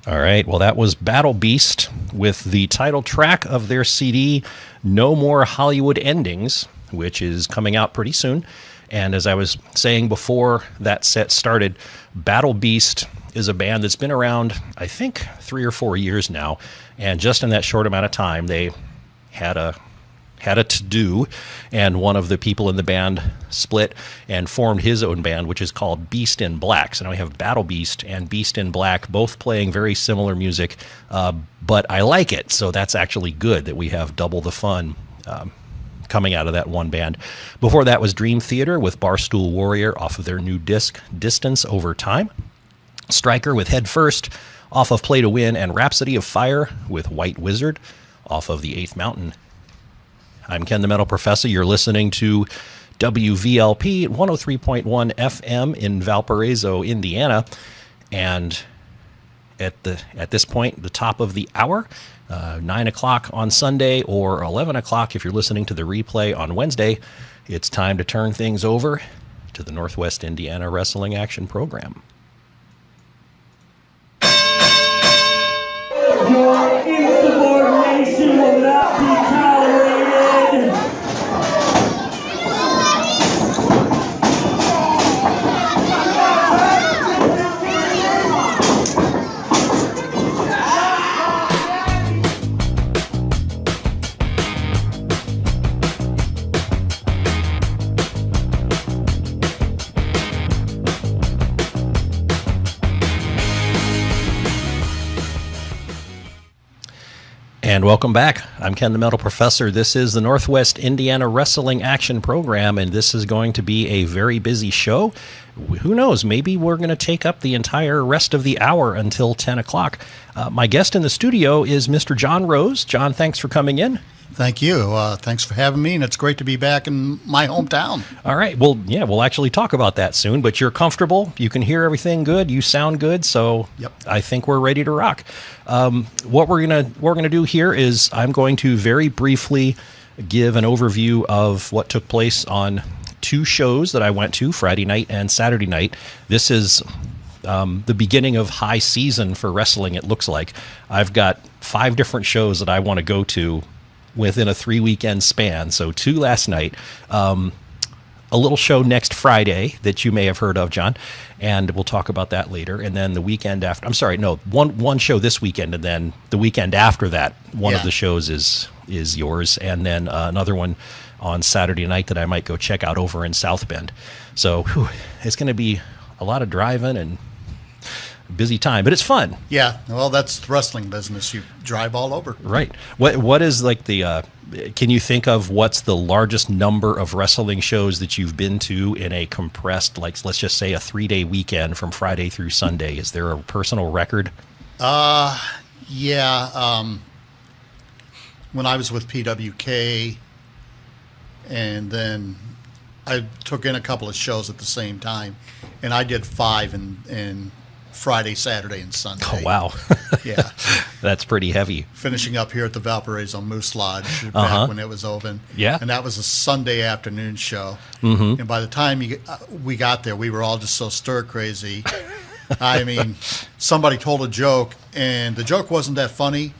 All right. Well, that was Battle Beast with the title track of their CD, No More Hollywood Endings, which is coming out pretty soon. And as I was saying before that set started, Battle Beast is a band that's been around, I think, 3 or 4 years now. And just in that short amount of time, they had a to-do, and one of the people in the band split and formed his own band, which is called Beast in Black. So now we have Battle Beast and Beast in Black, both playing very similar music, but I like it, so that's actually good that we have double the fun coming out of that one band. Before that was Dream Theater with Barstool Warrior off of their new disc, Distance Over Time. Stryker with Head First off of Play to Win, and Rhapsody of Fire with White Wizard off of The Eighth Mountain. I'm Ken the Metal Professor. You're listening to WVLP 103.1 FM in Valparaiso, Indiana. And at this point, the top of the hour, 9 o'clock on Sunday or 11 o'clock if you're listening to the replay on Wednesday, it's time to turn things over to the Northwest Indiana Wrestling Action Program. Your insubordination will not be tolerated. And welcome back. I'm Ken the Metal Professor. This is the Northwest Indiana Wrestling Action Program, and this is going to be a very busy show. Who knows? Maybe we're going to take up the entire rest of the hour until 10 o'clock. My guest in the studio is Mr. John Rose. John, thanks for coming in. Thank you. Thanks for having me, and it's great to be back in my hometown. All right. Well, yeah, we'll actually talk about that soon, but you're comfortable. You can hear everything good. You sound good, so yep. I think we're ready to rock. What we're gonna do here is I'm going to very briefly give an overview of what took place on 2 shows that I went to, Friday night and Saturday night. This is the beginning of high season for wrestling, it looks like. I've got 5 different shows that I want to go to within a 3-weekend span. So 2 last night, a little show next Friday that you may have heard of, John, and we'll talk about that later. And then the weekend after, one show this weekend, and then the weekend after that, one of the shows is yours, and then another one on Saturday night that I might go check out over in South Bend. So it's going to be a lot of driving and busy time, but it's fun. Yeah, well, that's the wrestling business. You drive all over. Right. What is like the can you think of what's the largest number of wrestling shows that you've been to in a compressed, like, let's just say a 3-day weekend from Friday through Sunday? Is there a personal record? Yeah. When I was with PWK, and then I took in a couple of shows at the same time, and I did 5 in Friday, Saturday, and Sunday. Oh, wow. Yeah. That's pretty heavy. Finishing up here at the Valparaiso Moose Lodge back when it was open. Yeah. And that was a Sunday afternoon show. Mm-hmm. And by the time we got there, we were all just so stir-crazy. I mean, somebody told a joke, and the joke wasn't that funny,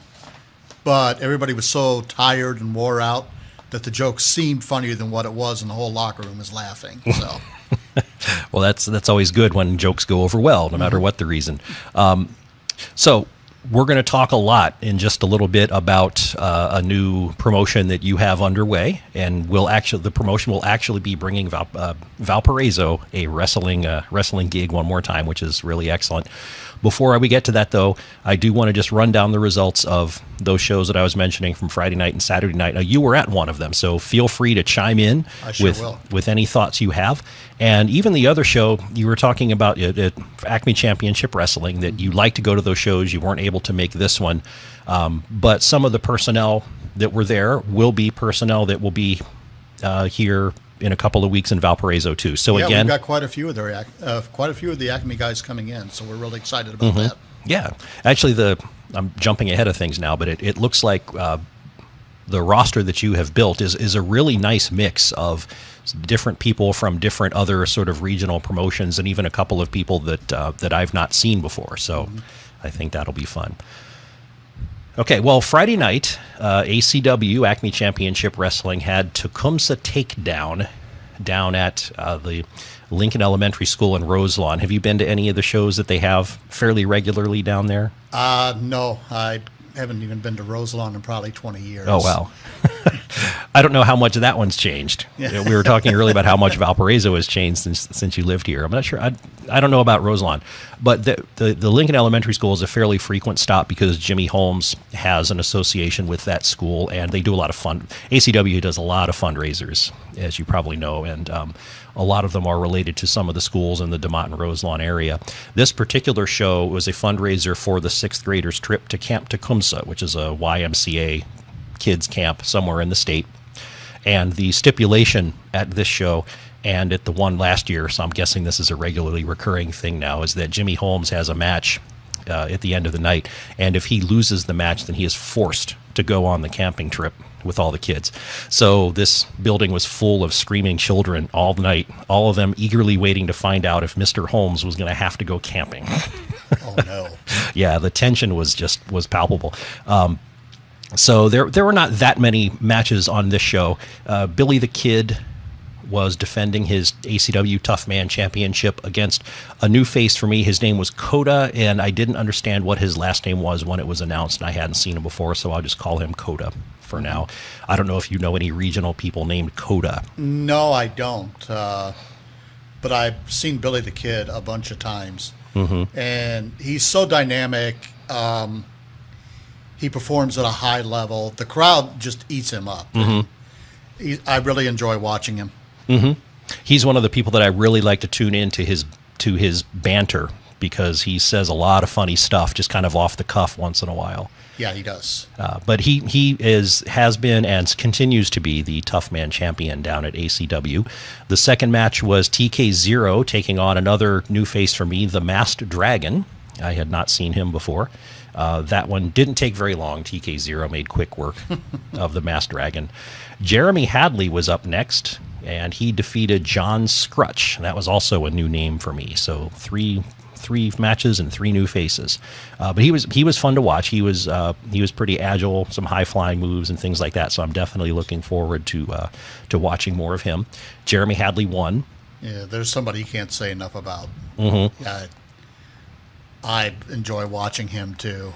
but everybody was so tired and wore out that the joke seemed funnier than what it was, and the whole locker room was laughing. So... Well, that's always good when jokes go over well, no matter what the reason. So we're going to talk a lot in just a little bit about a new promotion that you have underway, and the promotion will actually be bringing Valparaiso a wrestling gig one more time, which is really excellent. Before we get to that, though, I do want to just run down the results of those shows that I was mentioning from Friday night and Saturday night. Now, you were at one of them, so feel free to chime in with any thoughts you have. And even the other show, you were talking about Acme Championship Wrestling, that you like to go to those shows. You weren't able to make this one. But some of the personnel that were there will be personnel that will be here in a couple of weeks in Valparaiso too. So yeah, again, we've got quite a few of the Acme guys coming in, so we're really excited about that. Yeah, actually, I'm jumping ahead of things now, but it looks like the roster that you have built is a really nice mix of different people from different other sort of regional promotions, and even a couple of people that I've not seen before. So I think that'll be fun. Okay, well, Friday night, ACW, Acme Championship Wrestling, had Tecumseh Takedown down at the Lincoln Elementary School in Roselawn. Have you been to any of the shows that they have fairly regularly down there? No, I haven't even been to Roselawn in probably 20 years. Oh, wow. I don't know how much that one's changed. Yeah. We were talking earlier about how much Valparaiso has changed since you lived here. I'm not sure. I don't know about Roselawn. But the Lincoln Elementary School is a fairly frequent stop because Jimmy Holmes has an association with that school, and they do a lot of fun. ACW does a lot of fundraisers, as you probably know, and a lot of them are related to some of the schools in the DeMont and Roselawn area. This particular show was a fundraiser for the 6th graders' trip to Camp Tecumseh, which is a YMCA kids camp somewhere in the state. And the stipulation at this show and at the one last year, so I'm guessing this is a regularly recurring thing now, is that Jimmy Holmes has a match at the end of the night. And if he loses the match, then he is forced to go on the camping trip with all the kids. So this building was full of screaming children all night, all of them eagerly waiting to find out if Mr. Holmes was going to have to go camping. Oh, no. Yeah, the tension was palpable. So there were not that many matches on this show. Billy the Kid was defending his ACW Tough Man Championship against a new face for me. His name was Coda, and I didn't understand what his last name was when it was announced, and I hadn't seen him before, so I'll just call him Coda for now. I don't know if you know any regional people named Coda. No, I don't. But I've seen Billy the Kid a bunch of times. Mm-hmm. And he's so dynamic. He performs at a high level. The crowd just eats him up. Mm-hmm. I really enjoy watching him. Mm-hmm. He's one of the people that I really like to tune in to his banter, because he says a lot of funny stuff just kind of off the cuff once in a while. Yeah, he does. But he has been and continues to be the Tough Man champion down at ACW. The second match was TK0 taking on another new face for me, the Masked Dragon. I had not seen him before. That one didn't take very long. TK0 made quick work of the Masked Dragon. Jeremy Hadley was up next, and he defeated John Scrutch. That was also a new name for me. So three matches and 3 new faces. But he was fun to watch. He was pretty agile, some high flying moves and things like that. So I'm definitely looking forward to watching more of him. Jeremy Hadley won. Yeah, there's somebody you can't say enough about. Mm-hmm. Yeah, I enjoy watching him too.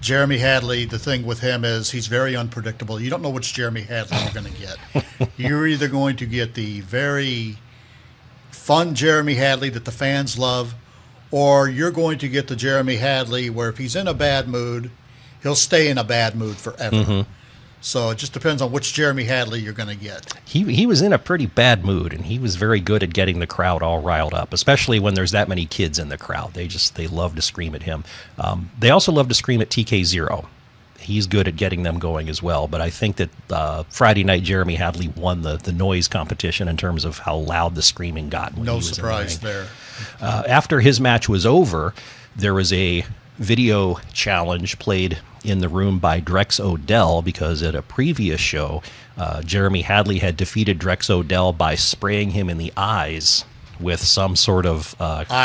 Jeremy Hadley, the thing with him is he's very unpredictable. You don't know which Jeremy Hadley you're going to get. You're either going to get the very fun Jeremy Hadley that the fans love, or you're going to get the Jeremy Hadley where if he's in a bad mood, he'll stay in a bad mood forever. Mm-hmm. So it just depends on which Jeremy Hadley you're going to get. He was in a pretty bad mood, and he was very good at getting the crowd all riled up, especially when there's that many kids in the crowd. They love to scream at him. They also love to scream at TK0. He's good at getting them going as well. But I think that Friday night Jeremy Hadley won the noise competition in terms of how loud the screaming got. When no he was surprise there. After his match was over, there was a video challenge played in the room by Drex Odell, because at a previous show, Jeremy Hadley had defeated Drex Odell by spraying him in the eyes with some sort of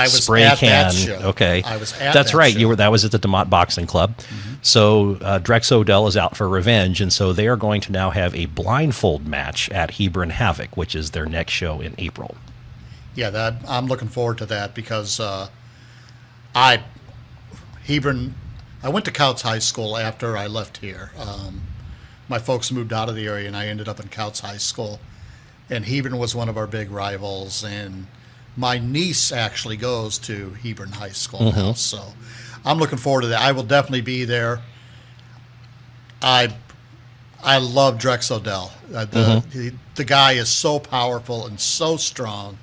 spray can. That show. Okay, I was at That's that right. show. That was at the DeMont Boxing Club. Mm-hmm. So Drex Odell is out for revenge, and so they are going to now have a blindfold match at Hebron Havoc, which is their next show in April. Yeah, I'm looking forward to that because I went to Couts High School after I left here. My folks moved out of the area, and I ended up in Couts High School. And Hebron was one of our big rivals, and my niece actually goes to Hebron High School now. So I'm looking forward to that. I will definitely be there. I love Drex Odell. The guy is so powerful and so strong.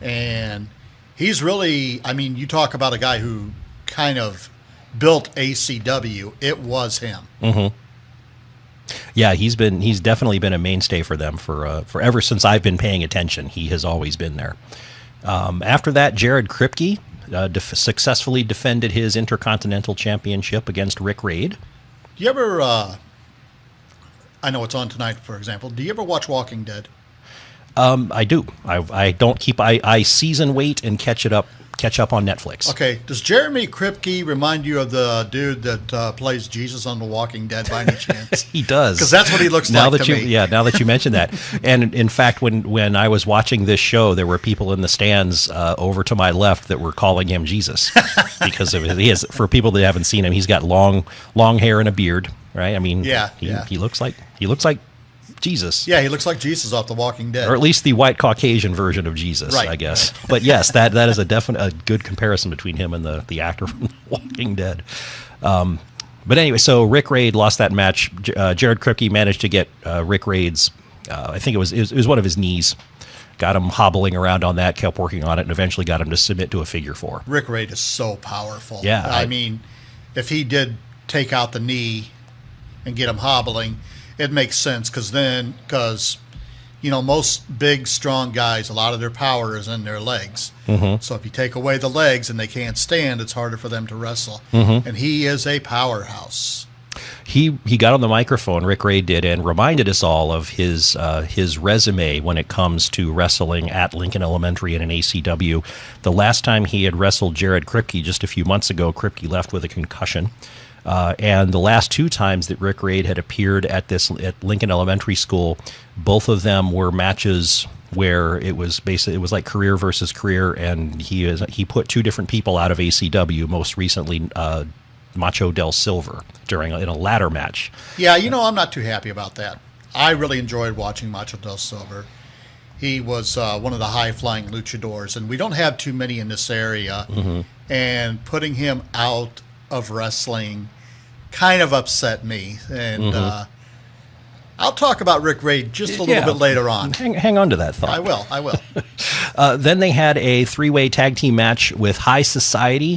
And he's really, I mean, you talk about a guy who kind of built ACW. It was him. Mm-hmm. Yeah, he's definitely been a mainstay for them for ever since I've been paying attention. He has always been there. After that, Jared Kripke successfully defended his Intercontinental Championship against Rick Raid. Do you ever, I know it's on tonight, for example, do you ever watch Walking Dead? I do. I don't keep, I season wait and catch it up catch up on Netflix. Okay, does Jeremy Kripke remind you of the dude that plays Jesus on The Walking Dead by any chance? He does, because that's what he looks now like that to you me. yeah now that you mention that. And in fact, when I was watching this show, there were people in the stands over to my left that were calling him Jesus because of he has, for people that haven't seen him, he's got long hair and a beard, right? I mean, he looks like Jesus. Yeah, he looks like Jesus off The Walking Dead. Or at least the white Caucasian version of Jesus, Right, I guess. But yes, that is a good comparison between him and the actor from The Walking Dead. But anyway, so Rick Raid lost that match. Jared Kripke managed to get Rick Raid's, I think it was one of his knees. Got him hobbling around on that, kept working on it, and eventually got him to submit to a figure 4. Rick Raid is so powerful. Yeah. I mean, if he did take out the knee and get him hobbling, it makes sense because most big, strong guys, a lot of their power is in their legs. Mm-hmm. So if you take away the legs and they can't stand, it's harder for them to wrestle. Mm-hmm. And he is a powerhouse. He got on the microphone, Rick Raid did, and reminded us all of his resume when it comes to wrestling at Lincoln Elementary and in ACW. The last time he had wrestled Jared Kripke just a few months ago, Kripke left with a concussion. And the last 2 times that Rick Raid had appeared at Lincoln Elementary School, both of them were matches where it was like career versus career, and he put 2 different people out of ACW. Most recently, Macho Del Silver in a ladder match. Yeah, I'm not too happy about that. I really enjoyed watching Macho Del Silver. He was one of the high-flying luchadors, and we don't have too many in this area. Mm-hmm. And putting him out of wrestling kind of upset me. And mm-hmm. I'll talk about Rick Raid just a little bit later on. Hang on to that thought. I will. Then they had a 3-way tag team match with High Society,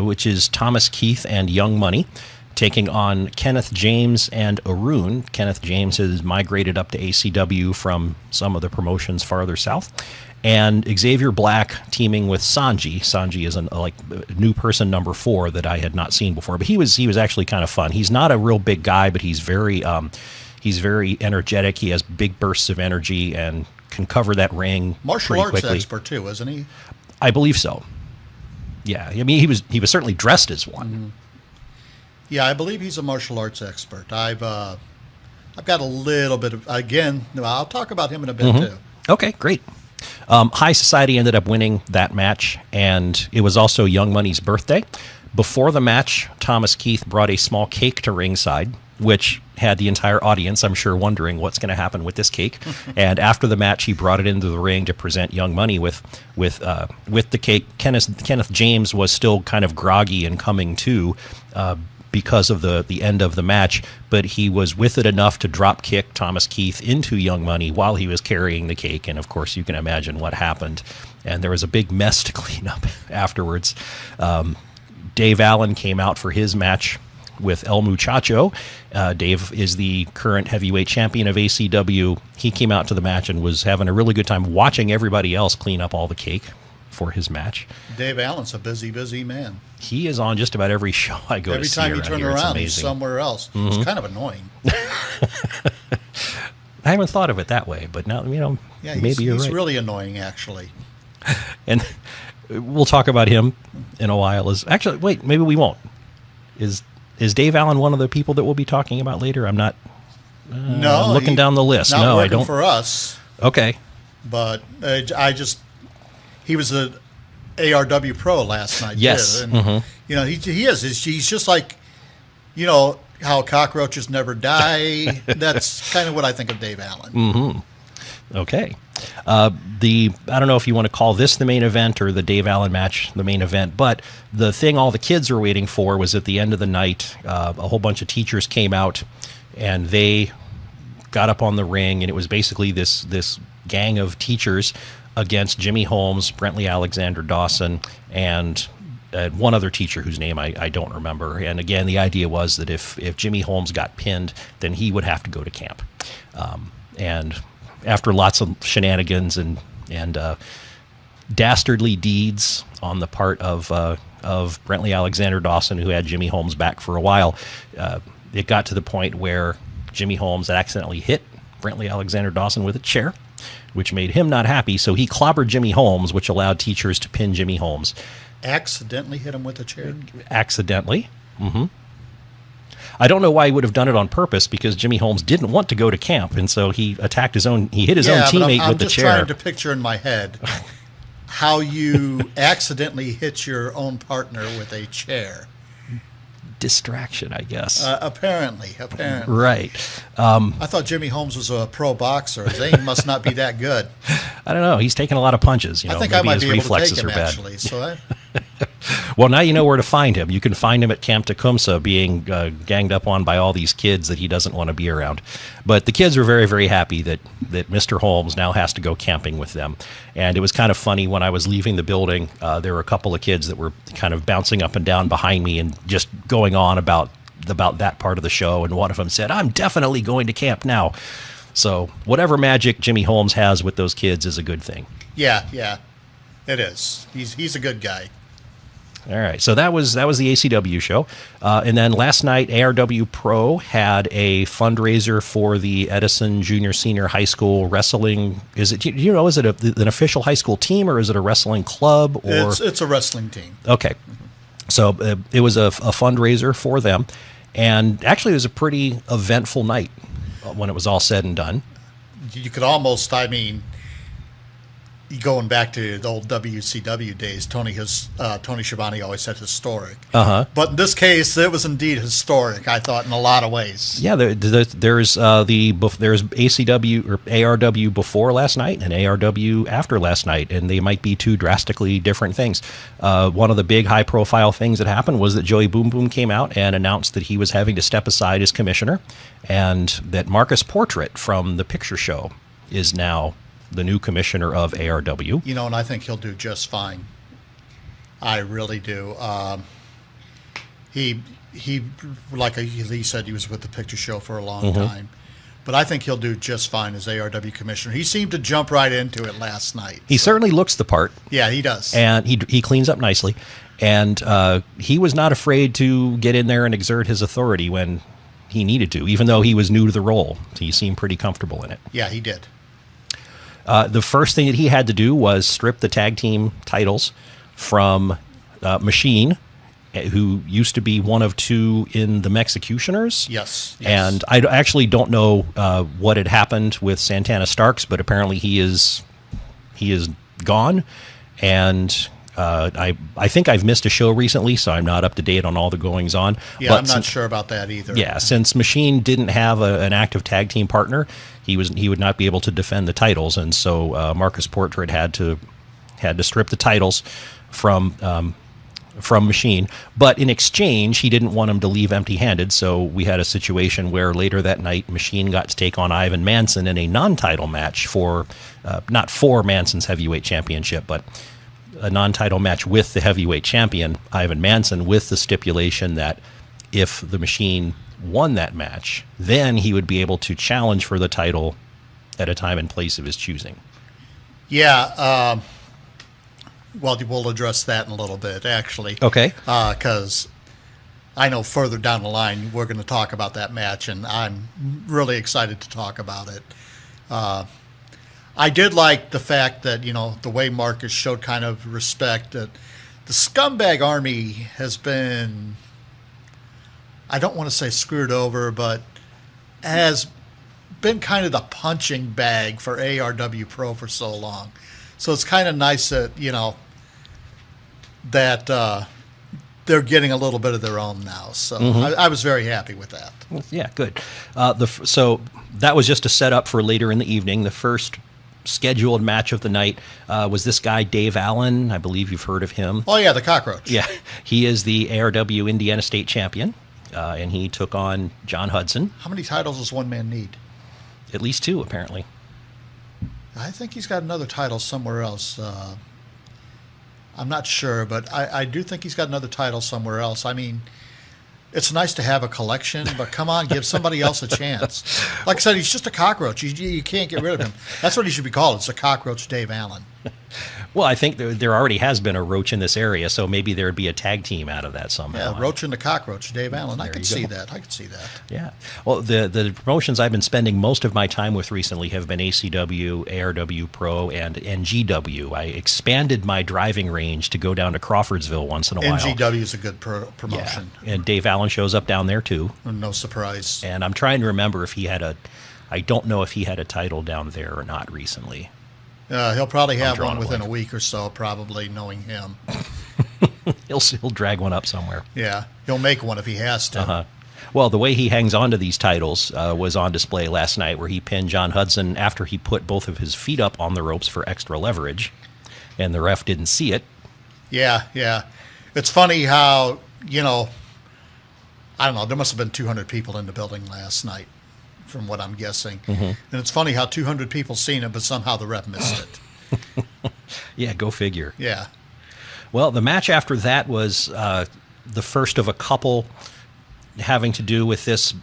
which is Thomas Keith and Young Money, taking on Kenneth James and Arun. Kenneth James has migrated up to ACW from some of the promotions farther south. And Xavier Black teaming with Sanji. Sanji is a new person number 4 that I had not seen before, but he was actually kind of fun. He's not a real big guy, but he's very energetic. He has big bursts of energy and can cover that ring martial arts quickly. Expert too, isn't he? I believe so. Yeah, I mean he was certainly dressed as one. Mm-hmm. Yeah, I believe he's a martial arts expert. I've got a little bit of I'll talk about him in a bit mm-hmm. too. Okay, great. High Society ended up winning that match, and it was also Young Money's birthday. Before the match, Thomas Keith brought a small cake to ringside, which had the entire audience, I'm sure, wondering what's going to happen with this cake. And after the match, he brought it into the ring to present Young Money with the cake. Kenneth James was still kind of groggy and coming to because of the end of the match, but he was with it enough to drop kick Thomas Keith into Young Money while he was carrying the cake. And of course, you can imagine what happened. And there was a big mess to clean up afterwards. Dave Allen came out for his match with El Muchacho. Dave is the current heavyweight champion of ACW. He came out to the match and was having a really good time watching everybody else clean up all the cake for his match. Dave Allen's a busy man. He is on just about every show I go to see. Every time you turn around, he's somewhere else. Mm-hmm. It's kind of annoying. I haven't thought of it that way, but now, maybe you're right. He's really annoying, actually. And we'll talk about him in a while. Maybe we won't. Is Dave Allen one of the people that we'll be talking about later? I'm not looking down the list. No, I don't. For us. Okay. But he was a ARW pro last night. Yes. And, mm-hmm. He's just like, how cockroaches never die. That's kind of what I think of Dave Allen. Mm-hmm. Okay. I don't know if you want to call this the main event or the Dave Allen match the main event, but the thing all the kids were waiting for was at the end of the night, a whole bunch of teachers came out and they got up on the ring, and it was basically this gang of teachers against Jimmy Holmes, Brentley Alexander Dawson, and one other teacher whose name I don't remember. And again, the idea was that if Jimmy Holmes got pinned, then he would have to go to camp. And after lots of shenanigans and dastardly deeds on the part of Brentley Alexander Dawson, who had Jimmy Holmes back for a while, it got to the point where Jimmy Holmes accidentally hit Brentley Alexander Dawson with a chair. which made him not happy. So he clobbered Jimmy Holmes, which allowed teachers to pin Jimmy Holmes. Accidentally hit him with a chair? Accidentally. Mm-hmm. I don't know why he would have done it on purpose, because Jimmy Holmes didn't want to go to camp, and so he attacked his own. He hit his own teammate with the chair. I'm just trying to picture in my head how you accidentally hit your own partner with a chair. Distraction, I guess. Apparently. Right. I thought Jimmy Holmes was a pro boxer. His aim must not be that good. I don't know. He's taking a lot of punches. I think maybe I might his be able to reflexes take him, are bad. actually. So Well, now you know where to find him. You can find him at Camp Tecumseh being ganged up on by all these kids that he doesn't want to be around. But the kids were very, very happy that Mr. Holmes now has to go camping with them. And it was kind of funny when I was leaving the building. There were a couple of kids that were kind of bouncing up and down behind me and just going on about that part of the show. And one of them said, "I'm definitely going to camp now." So whatever magic Jimmy Holmes has with those kids is a good thing. Yeah, it is. He's a good guy. All right, so that was the ACW show, and then last night ARW Pro had a fundraiser for the Edison Junior Senior High School Wrestling. Is it an official high school team, or is it a wrestling club? Or it's a wrestling team. Okay, so it was a fundraiser for them, and actually it was a pretty eventful night when it was all said and done. You could almost, going back to the old WCW days, Tony Schiavone always said historic. But in this case, it was indeed historic, I thought, in a lot of ways. Yeah, there's ACW or ARW before last night and ARW after last night, and they might be two drastically different things. One of the big high-profile things that happened was that Joey Boom Boom came out and announced that he was having to step aside as commissioner, and that Marcus Portrait from the Picture Show is now the new commissioner of ARW. And I think he'll do just fine. I really do. He like he said, he was with the Picture Show for a long time. But I think he'll do just fine as ARW commissioner. He seemed to jump right into it last night. He certainly looks the part. Yeah, he does. And he cleans up nicely. And he was not afraid to get in there and exert his authority when he needed to, even though he was new to the role. He seemed pretty comfortable in it. Yeah, he did. The first thing that he had to do was strip the tag team titles from Machine, who used to be one of two in the Mexicutioners. Yes. And I actually don't know what had happened with Santana Starks, but apparently he is gone. And I think I've missed a show recently, so I'm not up to date on all the goings on. Yeah, but I'm not sure about that either. Yeah, since Machine didn't have an active tag team partner, he would not be able to defend the titles, and so Marcus Portrait had to strip the titles from Machine. But in exchange, he didn't want him to leave empty-handed, so we had a situation where later that night, Machine got to take on Ivan Manson in a non-title match for not for Manson's heavyweight championship, but a non-title match with the heavyweight champion, Ivan Manson, with the stipulation that if the Machine won that match, then he would be able to challenge for the title at a time and place of his choosing. Yeah, well, we'll address that in a little bit, actually. Okay. Because I know further down the line we're going to talk about that match, and I'm really excited to talk about it. I did like the fact that, the way Marcus showed kind of respect, that the Scumbag Army has been, I don't want to say screwed over, but has been kind of the punching bag for ARW Pro for so long. So it's kind of nice that, that they're getting a little bit of their own now. So I was very happy with that. Yeah, good. So that was just a setup for later in the evening. The first scheduled match of the night was this guy, Dave Allen. I believe you've heard of him. Oh, yeah, the Cockroach. Yeah, he is the ARW Indiana State champion, and he took on John Hudson. How many titles does one man need? At least two, apparently. I think he's got another title somewhere else. I'm not sure, but I do think he's got another title somewhere else. I mean, it's nice to have a collection, but come on, give somebody else a chance. Like I said, he's just a cockroach. You can't get rid of him. That's what he should be called. It's a Cockroach Dave Allen. Well, I think there already has been a Roach in this area, so maybe there would be a tag team out of that somehow. Yeah, Roach and the Cockroach, Dave Allen. I could see that. Yeah. Well, the promotions I've been spending most of my time with recently have been ACW, ARW Pro, and NGW. I expanded my driving range to go down to Crawfordsville once in a while. NGW is a good promotion. Yeah. And Dave Allen shows up down there too. No surprise. And I'm trying to remember if he had I don't know if he had a title down there or not recently. He'll probably have one within a week or so, probably, knowing him. He'll drag one up somewhere. Yeah, he'll make one if he has to. Uh-huh. Well, the way he hangs on to these titles was on display last night, where he pinned John Hudson after he put both of his feet up on the ropes for extra leverage, and the ref didn't see it. Yeah. It's funny how, I don't know, there must have been 200 people in the building last night, from what I'm guessing. Mm-hmm. And it's funny how 200 people seen it, but somehow the ref missed it. Yeah, go figure. Yeah. Well, the match after that was the first of a couple having to do with this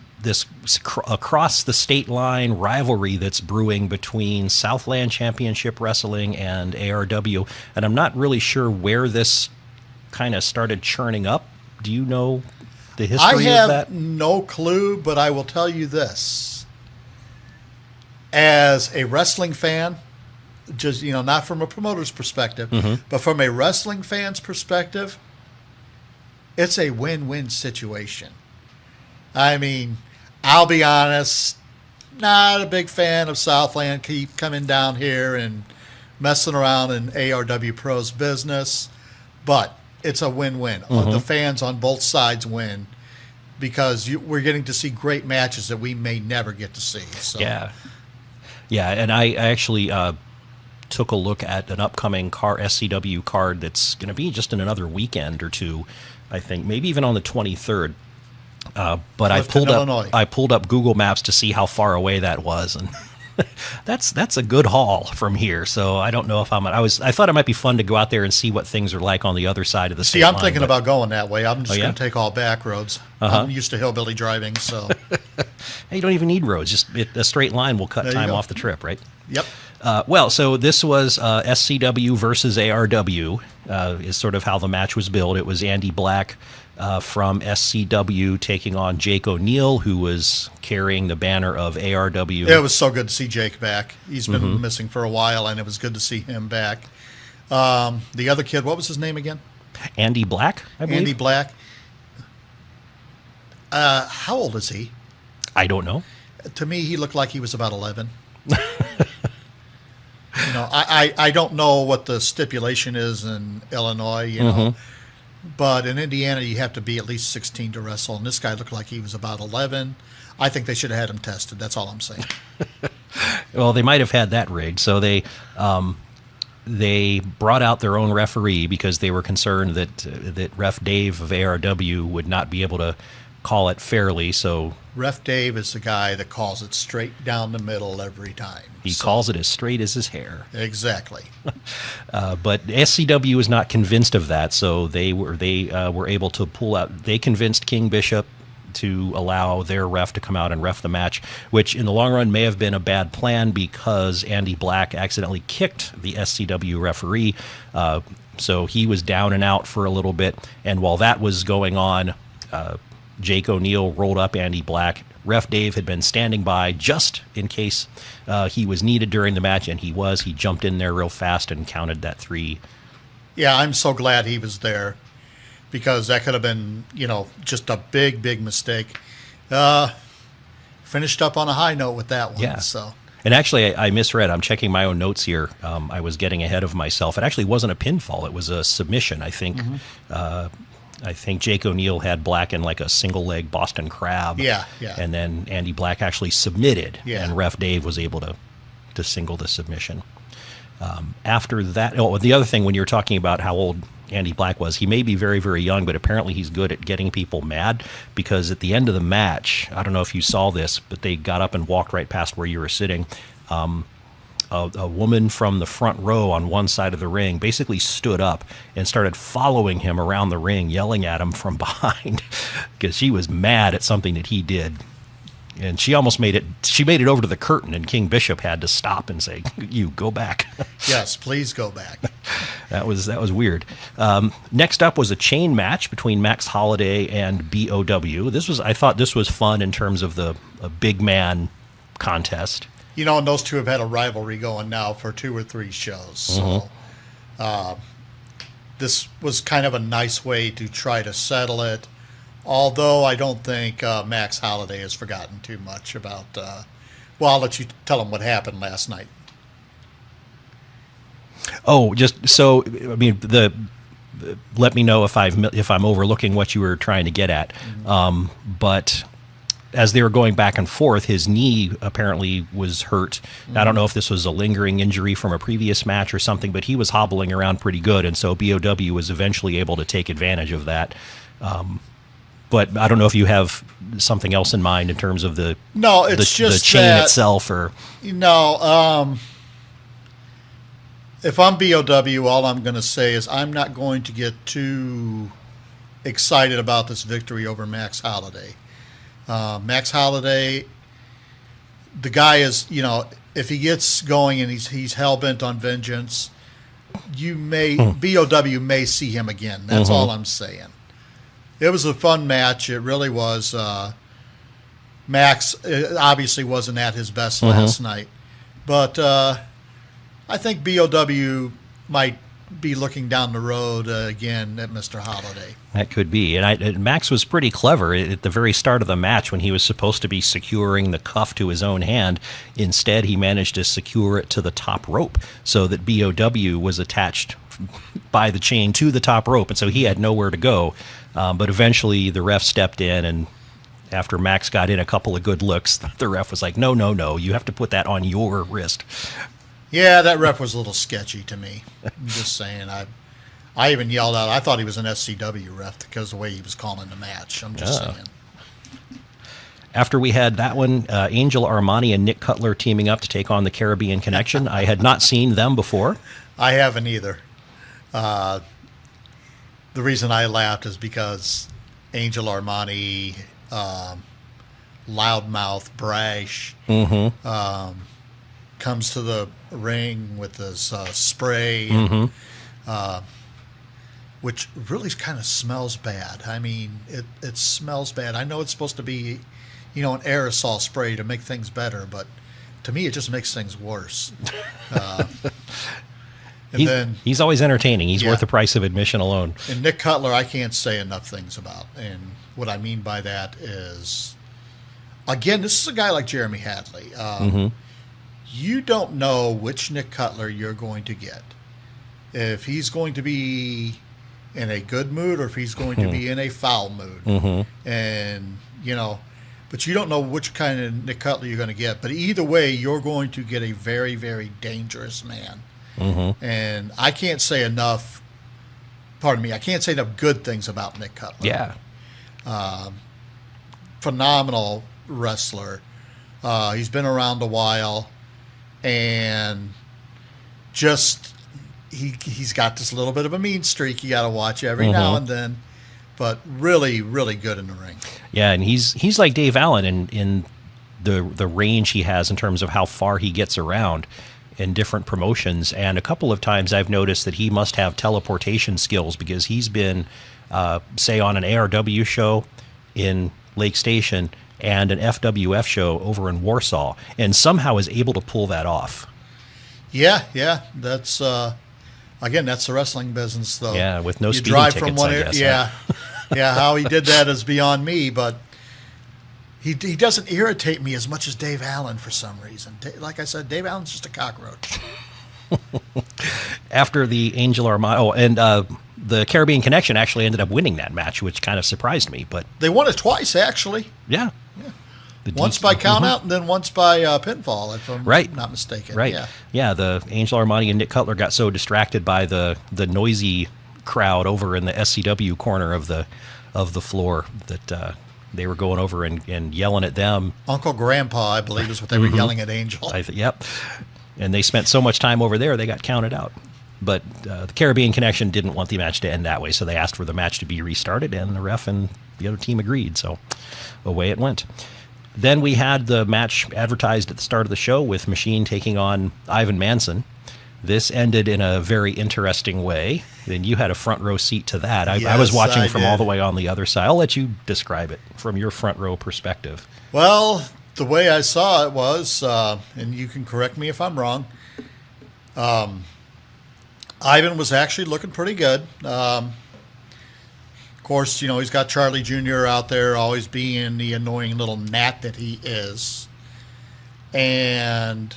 across the state line rivalry that's brewing between Southland Championship Wrestling and ARW. And I'm not really sure where this kind of started churning up. Do you know the history of that? I have no clue, but I will tell you this. As a wrestling fan, just, not from a promoter's perspective, but from a wrestling fan's perspective, it's a win-win situation. I mean, I'll be honest, not a big fan of Southland keep coming down here and messing around in ARW Pro's business, but it's a win-win. The fans on both sides win because we're getting to see great matches that we may never get to see. So. Yeah, and I actually took a look at an upcoming SCW card that's going to be just in another weekend or two, I think, maybe even on the 23rd. But I pulled up Google Maps to see how far away that was, and that's a good haul from here. So I don't know if I thought it might be fun to go out there and see what things are like on the other side of the state line. I'm thinking about going that way. I'm just going to take all back roads. I'm used to hillbilly driving, so. Hey, you don't even need roads. Just a straight line will cut time off the trip, right? Yep. Well, so this was SCW versus ARW is sort of how the match was billed. It was Andy Black from SCW taking on Jake O'Neill, who was carrying the banner of ARW. It was so good to see Jake back. He's been missing for a while, and it was good to see him back. The other kid, what was his name again? Andy Black, I believe. Andy Black. How old is he? I don't know. To me, he looked like he was about 11. I don't know what the stipulation is in Illinois, but in Indiana, you have to be at least 16 to wrestle, and this guy looked like he was about 11. I think they should have had him tested. That's all I'm saying. Well, they might have had that rigged, so they brought out their own referee because they were concerned that Ref Dave of ARW would not be able to call it fairly. So Ref Dave is the guy that calls it straight down the middle every time. He calls it as straight as his hair. Exactly. But SCW is not convinced of that, so they were able to pull out. They convinced King Bishop to allow their ref to come out and ref the match, which in the long run may have been a bad plan because Andy Black accidentally kicked the SCW referee. So he was down and out for a little bit. And while that was going on, Jake O'Neill rolled up Andy Black. Ref Dave had been standing by just in case he was needed during the match, and he was. He jumped in there real fast and counted that 3. Yeah, I'm so glad he was there because that could have been, just a big, big mistake. Finished up on a high note with that one. Yeah. So. And actually, I misread. I'm checking my own notes here. I was getting ahead of myself. It actually wasn't a pinfall. It was a submission, I think. I think Jake O'Neill had Black in like a single leg Boston Crab. Yeah. And then Andy Black actually submitted, and Ref Dave was able to single the submission. After that, the other thing, when you're talking about how old Andy Black was, he may be very, very young, but apparently he's good at getting people mad because at the end of the match, I don't know if you saw this, but they got up and walked right past where you were sitting. A woman from the front row on one side of the ring basically stood up and started following him around the ring, yelling at him from behind because she was mad at something that he did. And she almost made it. She made it over to the curtain, and King Bishop had to stop and say, "You go back." Yes, please go back. That was weird. Next up was a chain match between Max Holiday and BOW. I thought this was fun in terms of a big man contest. You know, and those two have had a rivalry going now for 2 or 3 shows. So this was kind of a nice way to try to settle it. Although I don't think Max Holiday has forgotten too much about. Well, I'll let you tell him what happened last night. Oh, just so I mean let me know if I'm overlooking what you were trying to get at. But as they were going back and forth, his knee apparently was hurt. I don't know if this was a lingering injury from a previous match or something, but he was hobbling around pretty good, and so BOW was eventually able to take advantage of that. But I don't know if you have something else in mind in terms of the chain itself, or if I'm BOW, all I'm going to say is I'm not going to get too excited about this victory over Max Holiday. Max Holiday, the guy is, if he gets going and he's hell bent on vengeance, BOW may see him again. That's all I'm saying. It was a fun match. It really was. Max obviously wasn't at his best last night, but I think BOW might be looking down the road again at Mr. Holiday. That could be. And Max was pretty clever at the very start of the match when he was supposed to be securing the cuff to his own hand. Instead, he managed to secure it to the top rope so that BOW was attached by the chain to the top rope, and so he had nowhere to go. But eventually the ref stepped in, and after Max got in a couple of good looks, the ref was like, no, you have to put that on your wrist. Yeah, that ref was a little sketchy to me. I'm just saying. I even yelled out. I thought he was an SCW ref because of the way he was calling the match. I'm just saying. After we had that one, Angel Armani and Nick Cutler teaming up to take on the Caribbean Connection. I had not seen them before. I haven't either. The reason I laughed is because Angel Armani, loudmouth, brash, comes to the ring with his spray, which really kind of smells bad. I mean, it smells bad. I know it's supposed to be, an aerosol spray to make things better, but to me, it just makes things worse. He's always entertaining. He's worth the price of admission alone. And Nick Cutler, I can't say enough things about. And what I mean by that is, again, this is a guy like Jeremy Hadley. You don't know which Nick Cutler you're going to get. If he's going to be in a good mood or if he's going to be in a foul mood. And, but you don't know which kind of Nick Cutler you're going to get. But either way, you're going to get a very, very dangerous man. And I can't say enough, I can't say enough good things about Nick Cutler. Yeah. Phenomenal wrestler. He's been around a while, and just he's got this little bit of a mean streak you got to watch every now and then, but really, really good in the ring. Yeah, and he's like Dave Allen in the range he has in terms of how far he gets around in different promotions. And a couple of times I've noticed that he must have teleportation skills because he's been, say, on an ARW show in Lake Station and an FWF show over in Warsaw, and somehow is able to pull that off. Yeah. That's, again, that's the wrestling business, though. Yeah, with no speeding tickets, I guess. Yeah, how he did that is beyond me, but he doesn't irritate me as much as Dave Allen for some reason. Like I said, Dave Allen's just a cockroach. After the Angel Armani, and the Caribbean Connection actually ended up winning that match, which kind of surprised me. But they won it twice, actually. Yeah. Once by countout and then once by pinfall, if I'm not mistaken. Right. Yeah, the Angel Armani and Nick Cutler got so distracted by the noisy crowd over in the SCW corner of the floor that they were going over and yelling at them. Uncle Grandpa, I believe, is what they were yelling at Angel. Yep. And they spent so much time over there, they got counted out. But the Caribbean Connection didn't want the match to end that way, so they asked for the match to be restarted, and the ref and the other team agreed. So away it went. Then we had the match advertised at the start of the show with Machine taking on Ivan Manson. This ended in a very interesting way. And you had a front row seat to that. I was watching I from did. all the way on the other side. I'll let you describe it from your front row perspective. Well, the way I saw it was, and you can correct me if I'm wrong, Ivan was actually looking pretty good. Of course, he's got Charlie Jr. out there always being the annoying little gnat that he is. And,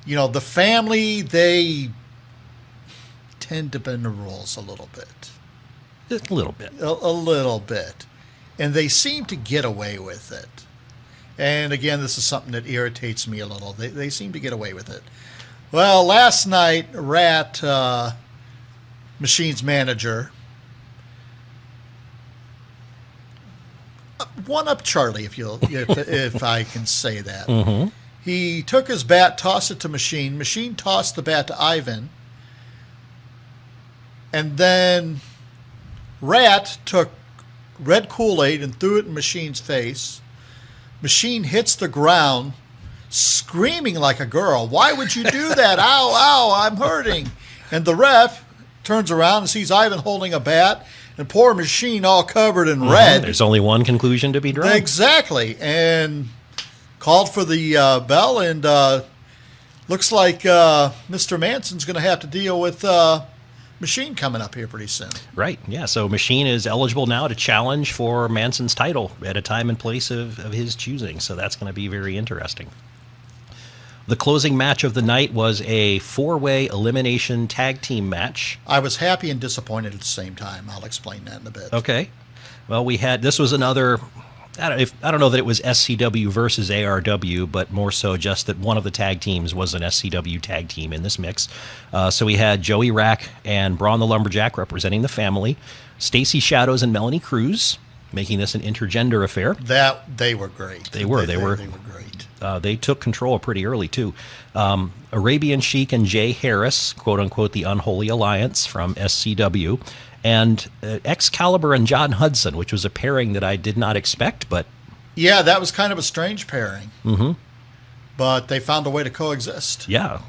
the family, they tend to bend the rules a little bit. A little bit. A little bit. And they seem to get away with it. And again, this is something that irritates me a little. They seem to get away with it. Well, last night, Rat, Machine's manager, one up Charlie, if I can say that. Mm-hmm. He took his bat, tossed it to Machine. Machine tossed the bat to Ivan. And then Rat took red Kool-Aid and threw it in Machine's face. Machine hits the ground, screaming like a girl. Why would you do that? Ow, ow, I'm hurting. And the ref turns around and sees Ivan holding a bat and poor Machine all covered in red. There's only one conclusion to be drawn. Exactly. And called for the bell, and looks like Mr. Manson's going to have to deal with Machine coming up here pretty soon. Right, yeah. So Machine is eligible now to challenge for Manson's title at a time and place of his choosing. So that's going to be very interesting. The closing match of the night was a 4-way elimination tag team match. I was happy and disappointed at the same time. I'll explain that in a bit. Okay. Well, this was another, I don't know that it was SCW versus ARW, but more so just that one of the tag teams was an SCW tag team in this mix. So we had Joey Rack and Braun the Lumberjack representing the family, Stacy Shadows and Melanie Cruz making this an intergender affair. They were great. They were great. They took control pretty early, too. Arabian Sheik and Jay Harris, quote-unquote, the Unholy Alliance from SCW, and Excalibur and John Hudson, which was a pairing that I did not expect, but... Yeah, that was kind of a strange pairing. Mm-hmm. But they found a way to coexist. Yeah,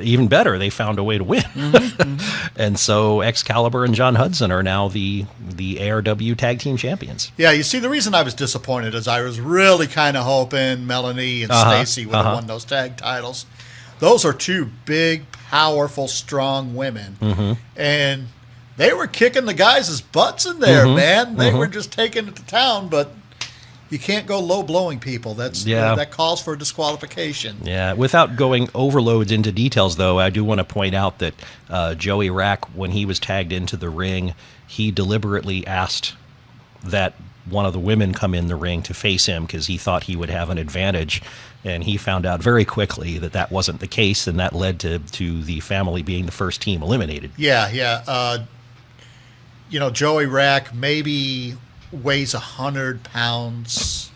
even better, they found a way to win. Mm-hmm. And so Excalibur and John Hudson are now the ARW Tag Team Champions. Yeah, you see, the reason I was disappointed is I was really kind of hoping Melanie and Stacy would have won those tag titles. Those are two big, powerful, strong women. Mm-hmm. And they were kicking the guys' butts in there, man. They were just taking it to town, but... You can't go low-blowing people. That calls for disqualification. Yeah, without going overloads into details, though, I do want to point out that Joey Rack, when he was tagged into the ring, he deliberately asked that one of the women come in the ring to face him because he thought he would have an advantage. And he found out very quickly that that wasn't the case, and that led to the family being the first team eliminated. Yeah. Joey Rack maybe... weighs 100 pounds,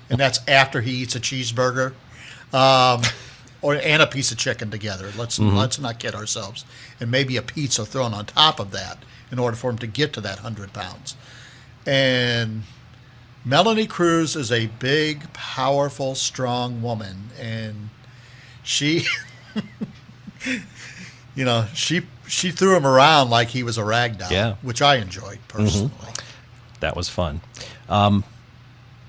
and that's after he eats a cheeseburger and a piece of chicken together. Let's not kid ourselves. And maybe a pizza thrown on top of that in order for him to get to that 100 pounds. And Melanie Cruz is a big, powerful, strong woman, and she, she threw him around like he was a rag doll, which I enjoyed personally. That was fun.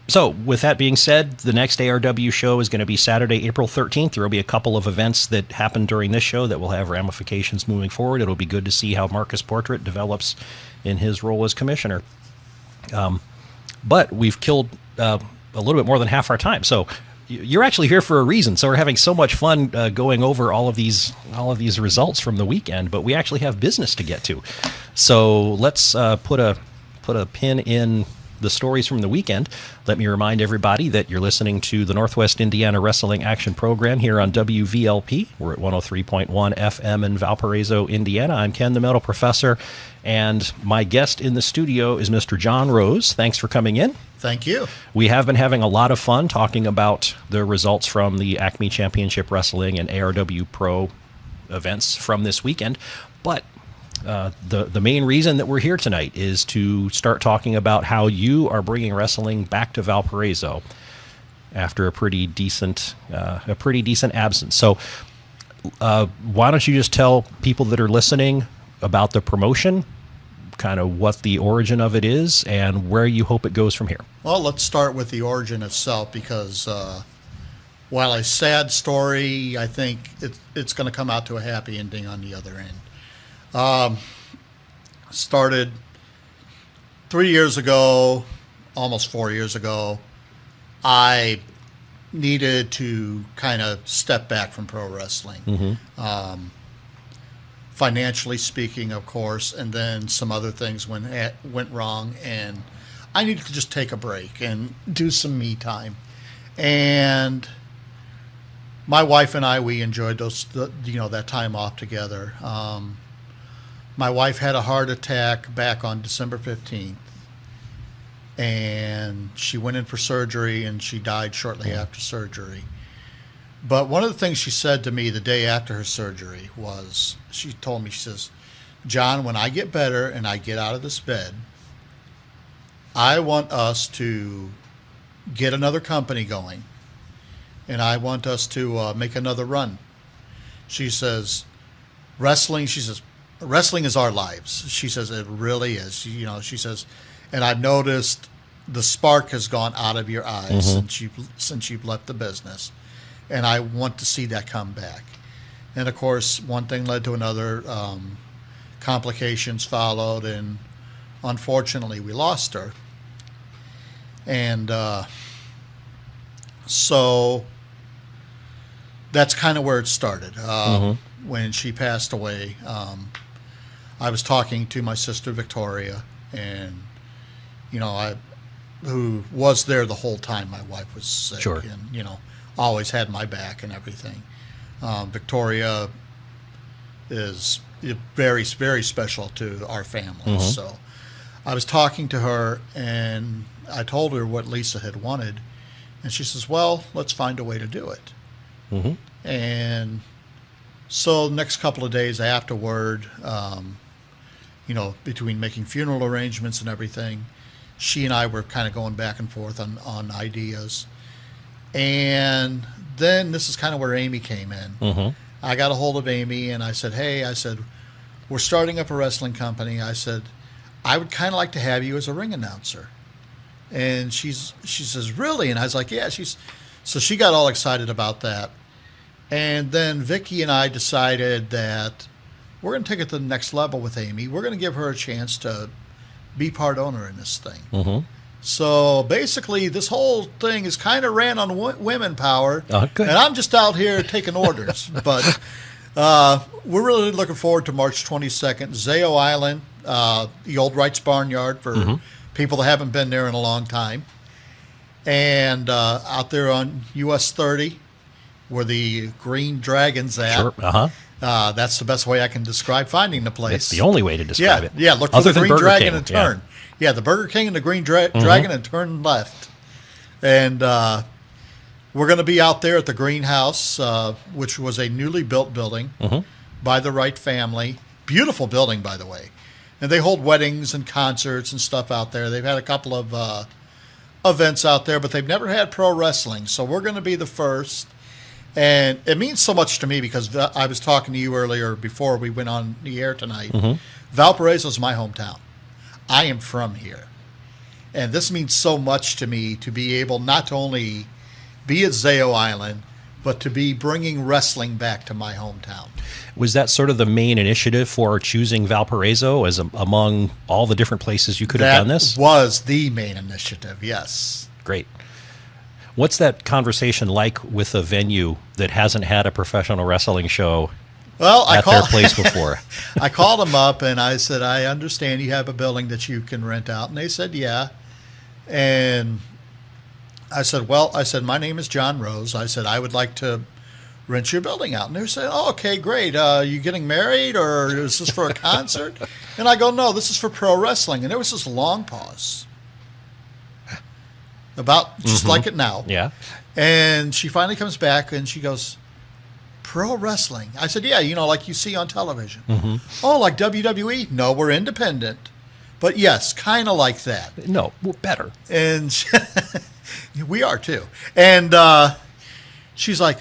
So with that being said, the next ARW show is going to be Saturday, April 13th. There will be a couple of events that happen during this show that will have ramifications moving forward. It'll be good to see how Marcus Portrait develops in his role as commissioner. But we've killed a little bit more than half our time. So you're actually here for a reason. So we're having so much fun going over all of these results from the weekend, but we actually have business to get to. So let's put a pin in the stories from the weekend. Let me remind everybody that you're listening to the Northwest Indiana Wrestling Action Program here on WVLP. We're at 103.1 FM in Valparaiso, Indiana. I'm Ken, the Metal Professor, and my guest in the studio is Mr. John Rose. Thanks for coming in. Thank you. We have been having a lot of fun talking about the results from the Acme Championship Wrestling and ARW Pro events from this weekend, but the main reason that we're here tonight is to start talking about how you are bringing wrestling back to Valparaiso. after a pretty decent absence. So why don't you just tell people that are listening about the promotion, kind of what the origin of it is, and where you hope it goes from here? Well, let's start with the origin itself, because while a sad story, I think it's going to come out to a happy ending on the other end. Started 3 years ago, almost 4 years ago. I needed to kind of step back from pro wrestling. Financially speaking, of course, and then some other things went wrong, and I needed to just take a break and do some me time. And my wife and I, we enjoyed that time off together. My wife had a heart attack back on December 15th, and she went in for surgery, and she died shortly after surgery. But one of the things she said to me the day after her surgery was, she told me, she says, "John, when I get better and I get out of this bed, I want us to get another company going, and I want us to make another run." She says, wrestling is our lives. She says, it really is. She says, and I've noticed the spark has gone out of your eyes since you've left the business. And I want to see that come back. And of course, one thing led to another. Complications followed, and unfortunately, we lost her. And so that's kind of where it started. When she passed away, I was talking to my sister Victoria, and who was there the whole time my wife was sick, Sure. and always had my back and everything. Victoria is very, very special to our family. So I was talking to her, and I told her what Lisa had wanted, and she says, "Well, let's find a way to do it." And so the next couple of days afterward, between making funeral arrangements and everything, she and I were kind of going back and forth on ideas. And then this is kind of where Amy came in. I got a hold of Amy, and I said, "Hey," I said, "we're starting up a wrestling company." I said, "I would kind of like to have you as a ring announcer." And she says, "Really?" And I was like, "Yeah." So she got all excited about that. And then Vicky and I decided that we're going to take it to the next level with Amy. We're going to give her a chance to be part owner in this thing. So basically, this whole thing is kind of ran on women power, good. And I'm just out here taking orders. But we're really looking forward to March 22nd, Zayo Island, the old Wright's Barnyard for people that haven't been there in a long time, and out there on US 30, where the Green Dragon's at. Sure. That's the best way I can describe finding the place. It's the only way to describe it. Yeah, look for the Green Dragon and turn. Yeah, the Burger King and the Green Dragon and turn left. And we're going to be out there at the Greenhouse, which was a newly built building by the Wright family. Beautiful building, by the way. And they hold weddings and concerts and stuff out there. They've had a couple of events out there, but they've never had pro wrestling. So we're going to be the first. And it means so much to me because I was talking to you earlier before we went on the air tonight. Valparaiso is my hometown. I am from here. And this means so much to me to be able not to only be at Zayo Island, but to be bringing wrestling back to my hometown. Was that sort of the main initiative for choosing Valparaiso as among all the different places you could have done this? That was the main initiative, yes. Great. What's that conversation like with a venue that hasn't had a professional wrestling show at their place before? I called them up and I said, "I understand you have a building that you can rent out." And they said, "Yeah." And I said, "My name is John Rose." I said, "I would like to rent your building out." And they said, "Oh, okay, great. You getting married or is this for a concert?" And I go, "No, this is for pro wrestling." And there was this long pause. About just like it now. Yeah. And she finally comes back and she goes, "Pro wrestling?" I said, "Yeah, like you see on television." "Oh, like WWE?" "No, we're independent." But yes, kind of like that. No, we're better. And We are too. And she's like,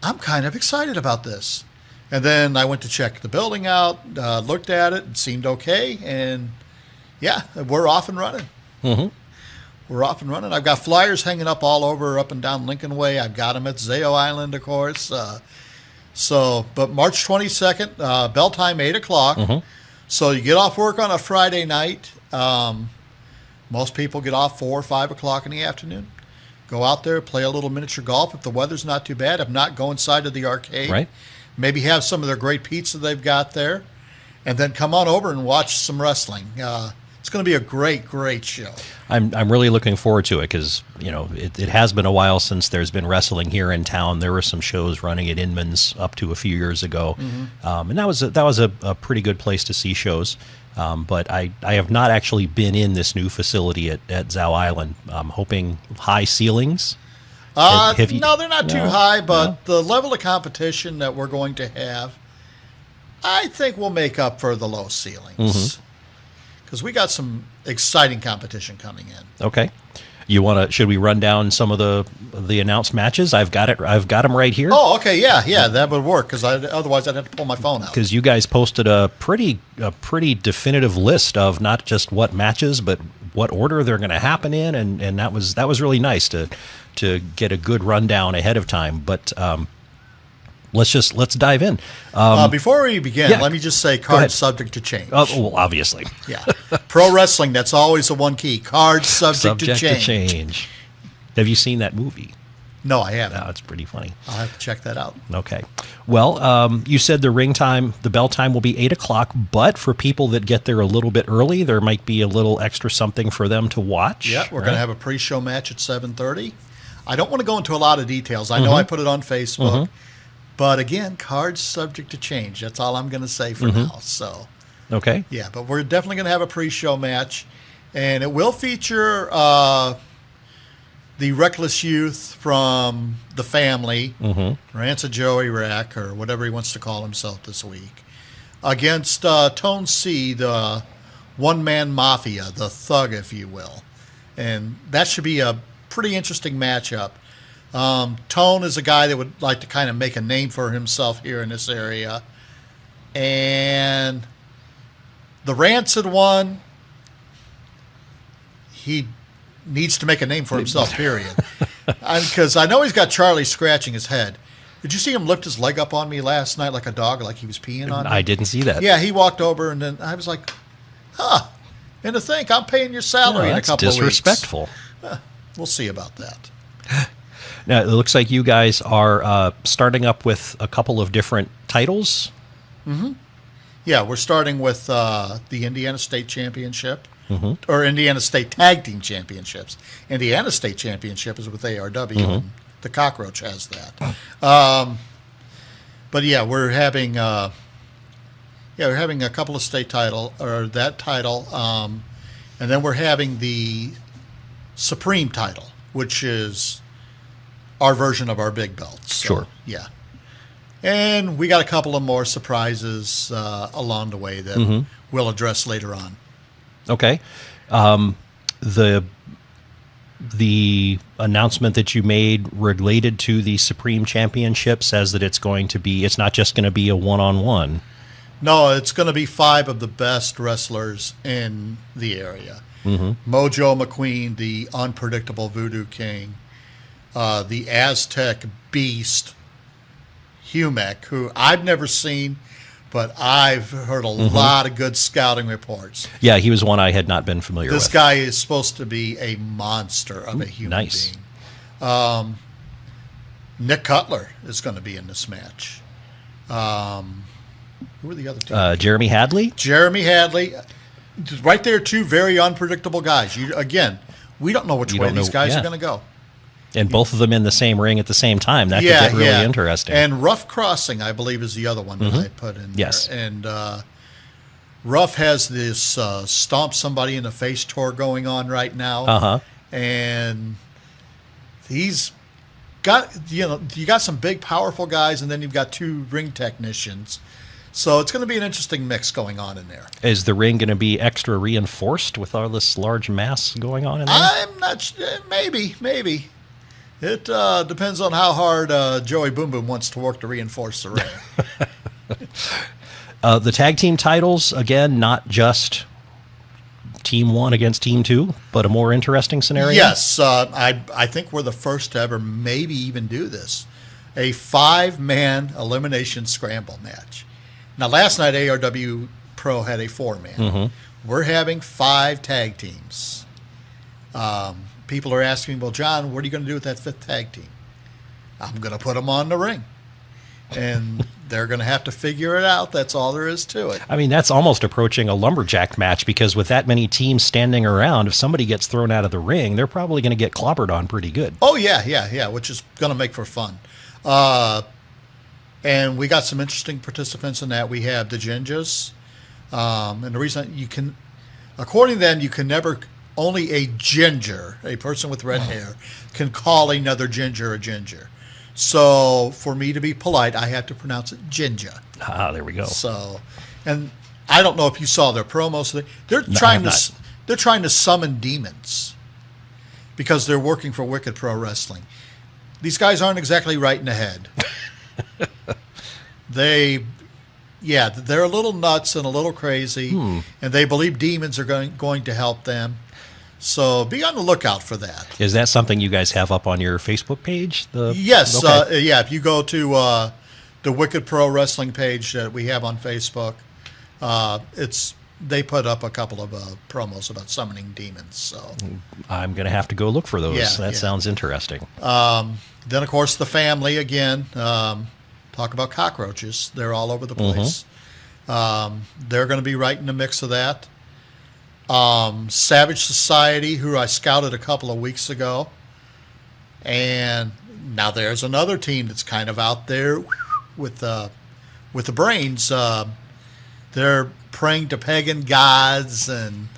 I'm kind of excited about this. And then I went to check the building out, looked at it, it seemed okay. And yeah, we're off and running. Mm-hmm. We're off and running. I've got flyers hanging up all over, up and down Lincoln Way. I've got them at Zao Island, of course. But March 22nd, bell time, 8 o'clock. Mm-hmm. So you get off work on a Friday night. Most people get off 4 or 5 o'clock in the afternoon. Go out there, play a little miniature golf if the weather's not too bad. If not, go inside to the arcade. Right. Maybe have some of their great pizza they've got there. And then come on over and watch some wrestling. It's going to be a great, great show. I'm really looking forward to it because, you know, it has been a while since there's been wrestling here in town. There were some shows running at Inman's up to a few years ago. Mm-hmm. And that was a pretty good place to see shows. But I have not actually been in this new facility at Zao Island. I'm hoping high ceilings. No, they're not too high, but the level of competition that we're going to have, I think will make up for the low ceilings. Because we got some exciting competition coming in. Okay. Should we run down some of the announced matches? I've got them right here. Oh, okay, yeah, that would work because otherwise I'd have to pull my phone out. Because you guys posted a pretty definitive list of not just what matches, but what order they're going to happen in, and that was really nice to get a good rundown ahead of time. But let's dive in. Before we begin, let me just say cards subject to change. Well, obviously. Yeah. Pro wrestling, that's always the one key. Cards subject to change. Have you seen that movie? No, I haven't. No, it's pretty funny. I'll have to check that out. Okay. Well, you said the bell time will be 8 o'clock, but for people that get there a little bit early, there might be a little extra something for them to watch. Yeah, we're going to have a pre-show match at 7:30. I don't want to go into a lot of details. I know I put it on Facebook. But again, cards subject to change. That's all I'm going to say for now. So, okay. Yeah, but we're definitely going to have a pre-show match. And it will feature the Reckless Youth from the family, Rance of Joey Rack, or whatever he wants to call himself this week, against Tone C, the one-man mafia, the thug, if you will. And that should be a pretty interesting matchup. Tone is a guy that would like to kind of make a name for himself here in this area. And the Rancid one, he needs to make a name for himself, period. Because I know he's got Charlie scratching his head. Did you see him lift his leg up on me last night like a dog, like he was peeing on me? I didn't see that. Yeah, he walked over, and then I was like, and to think, I'm paying your salary in a couple of weeks. That's disrespectful. We'll see about that. Now, it looks like you guys are starting up with a couple of different titles. Yeah, we're starting with the Indiana State Championship, or Indiana State Tag Team Championships. Indiana State Championship is with ARW, and the Cockroach has that. But yeah, we're having a couple of state title, or that title, and then we're having the Supreme title, which is our version of our big belts. So, sure. Yeah. And we got a couple of more surprises along the way that we'll address later on. Okay. The announcement that you made related to the Supreme Championship says that it's not just going to be a one-on-one. No, it's going to be 5 of the best wrestlers in the area. Mojo McQueen, the unpredictable Voodoo King, the Aztec Beast, Humek, who I've never seen, but I've heard a lot of good scouting reports. Yeah, he was one I had not been familiar with. This guy is supposed to be a monster of a human being. Nick Cutler is going to be in this match. Who are the other two? Jeremy Hadley? Jeremy Hadley. Right there, 2 very unpredictable guys. We don't know which way these guys are going to go. And both of them in the same ring at the same time. That could get really interesting. And Rough Crossing, I believe, is the other one that I put in there. And Rough has this Stomp Somebody in the Face tour going on right now. And he's got, you got some big, powerful guys, and then you've got 2 ring technicians. So it's going to be an interesting mix going on in there. Is the ring going to be extra reinforced with all this large mass going on in there? I'm not sure. Maybe. It depends on how hard Joey Boom Boom wants to work to reinforce the ring. The tag team titles, again, not just Team 1 against Team 2, but a more interesting scenario? Yes. I think we're the first to ever maybe even do this. A 5-man elimination scramble match. Now, last night, ARW Pro had a 4-man. Mm-hmm. We're having 5 tag teams. People are asking, well, John, what are you going to do with that 5th tag team? I'm going to put them on the ring. And they're going to have to figure it out. That's all there is to it. I mean, that's almost approaching a lumberjack match, because with that many teams standing around, if somebody gets thrown out of the ring, they're probably going to get clobbered on pretty good. Oh, yeah, which is going to make for fun. And we got some interesting participants in that. We have the Ginjas. And the reason according to them, you can never, only a ginger, a person with red hair, can call another ginger a ginger. So for me to be polite, I have to pronounce it Jinja. Ah, there we go. So, and I don't know if you saw their promos. They're trying to summon demons because they're working for Wicked Pro Wrestling. These guys aren't exactly right in the head. They're a little nuts and a little crazy, and they believe demons are going to help them. So be on the lookout for that. Is that something you guys have up on your Facebook page? Yes. Okay. If you go to the Wicked Pro Wrestling page that we have on Facebook, they put up a couple of promos about summoning demons. So I'm going to have to go look for those. That sounds interesting. Then, of course, the family, again, talk about cockroaches. They're all over the place. They're going to be right in the mix of that. Savage Society, who I scouted a couple of weeks ago. And now there's another team that's kind of out there with the brains. They're praying to pagan gods. And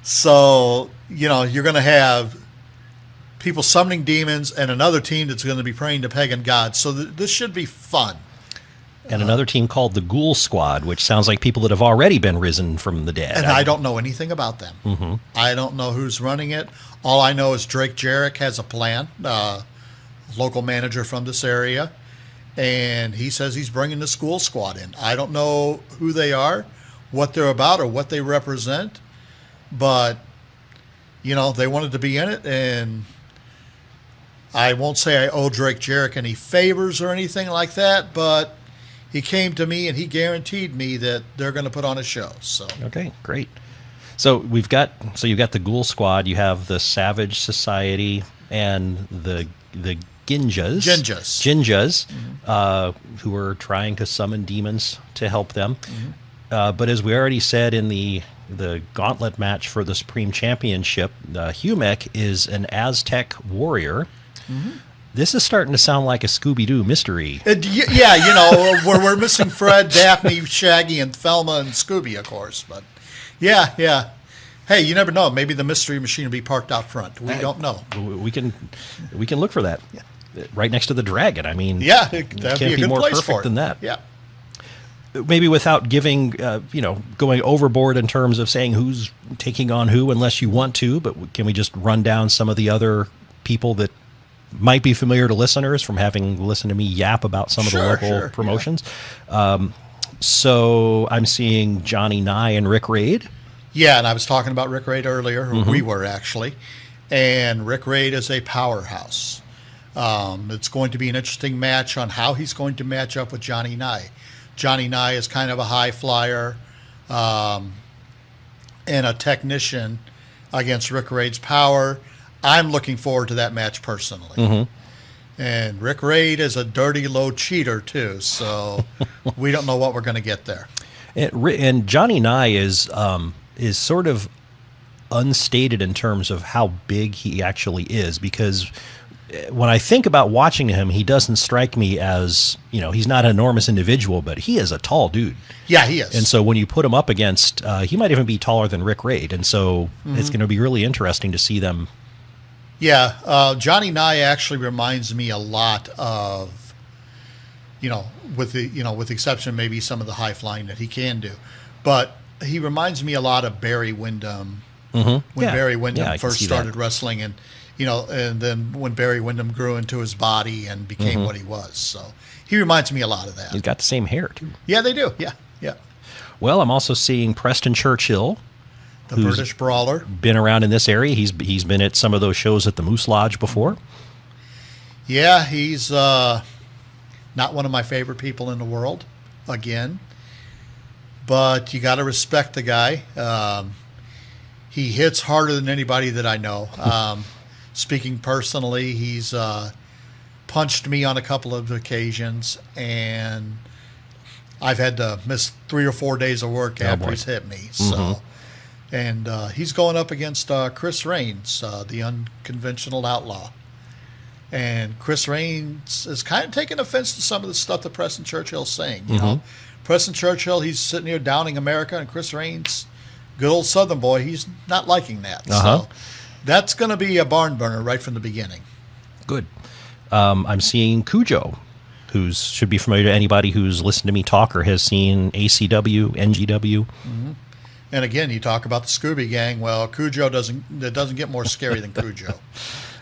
so, you're going to have people summoning demons and another team that's going to be praying to pagan gods. So this should be fun. And another team called the Ghoul Squad, which sounds like people that have already been risen from the dead. And I don't know anything about them. Mm-hmm. I don't know who's running it. All I know is Drake Jarrett has a plan, local manager from this area, and he says he's bringing the Ghoul Squad in. I don't know who they are, what they're about, or what they represent, but, they wanted to be in it, and I won't say I owe Drake Jarrett any favors or anything like that, but he came to me and he guaranteed me that they're going to put on a show. So okay, great. So you've got the Ghoul Squad, you have the Savage Society, and the Ginjas, mm-hmm. Who are trying to summon demons to help them. Mm-hmm. But as we already said in the gauntlet match for the Supreme Championship, Humek is an Aztec warrior. Mm-hmm. This is starting to sound like a Scooby-Doo mystery. We're missing Fred, Daphne, Shaggy, and Thelma and Scooby, of course. But, yeah. Hey, you never know. Maybe the mystery machine will be parked out front. We don't know. We can look for that. Yeah. Right next to the dragon. I mean, that'd can't be a be good more place perfect for it. than that. Yeah. Maybe without giving, going overboard in terms of saying who's taking on who, unless you want to. But can we just run down some of the other people that might be familiar to listeners from having listened to me yap about some of the local promotions? Yeah. So I'm seeing Johnny Nye and Rick Raid. Yeah, and I was talking about Rick Raid earlier. Mm-hmm. We were actually. And Rick Raid is a powerhouse. It's going to be an interesting match on how he's going to match up with Johnny Nye. Johnny Nye is kind of a high flyer and a technician against Rick Raid's power. I'm looking forward to that match personally. Mm-hmm. And Rick Raid is a dirty, low cheater, too. So we don't know what we're going to get there. And Johnny Nye is sort of unstated in terms of how big he actually is, because when I think about watching him, he doesn't strike me as, he's not an enormous individual, but he is a tall dude. Yeah, he is. And so when you put him up against, he might even be taller than Rick Raid. And so it's going to be really interesting to see them. Yeah, Johnny Nye actually reminds me a lot of with the exception of maybe some of the high flying that he can do. But he reminds me a lot of Barry Windham when Barry Windham first started wrestling, and and then when Barry Windham grew into his body and became what he was. So he reminds me a lot of that. He's got the same hair too. Yeah, they do. Yeah. Well, I'm also seeing Preston Churchill, the British brawler, been around in this area. He's been at some of those shows at the Moose Lodge before. Yeah, he's not one of my favorite people in the world, again. But you got to respect the guy. He hits harder than anybody that I know. Speaking personally, he's punched me on a couple of occasions, and I've had to miss 3 or 4 days of work after he's hit me. So, and he's going up against Chris Reigns, the unconventional outlaw. And Chris Reigns is kind of taking offense to some of the stuff that Preston Churchill's saying. You know, Preston Churchill, he's sitting here downing America, and Chris Reigns, good old Southern boy, he's not liking that. So that's going to be a barn burner right from the beginning. Good. I'm seeing Cujo, who should be familiar to anybody who's listened to me talk or has seen ACW, NGW. And again, you talk about the Scooby Gang. Well, Cujo doesn't get more scary than Cujo.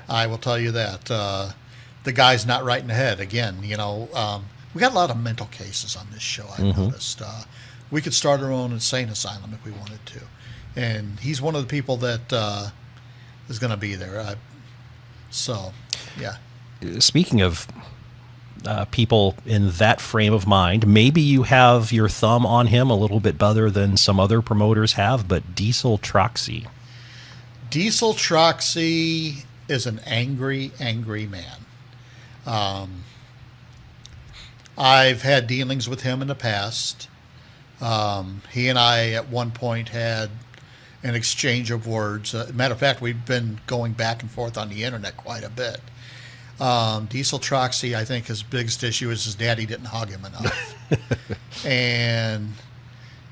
I will tell you that. The guy's not right in the head. Again, we got a lot of mental cases on this show, I've noticed. We could start our own insane asylum if we wanted to. And he's one of the people that is going to be there. Speaking of people in that frame of mind, maybe you have your thumb on him a little bit better than some other promoters have, but Diesel Troxy. Diesel Troxy is an angry, angry man. I've had dealings with him in the past. He and I at one point had an exchange of words. Matter of fact, we've been going back and forth on the internet quite a bit. Diesel Troxy, I think his biggest issue is his daddy didn't hug him enough. And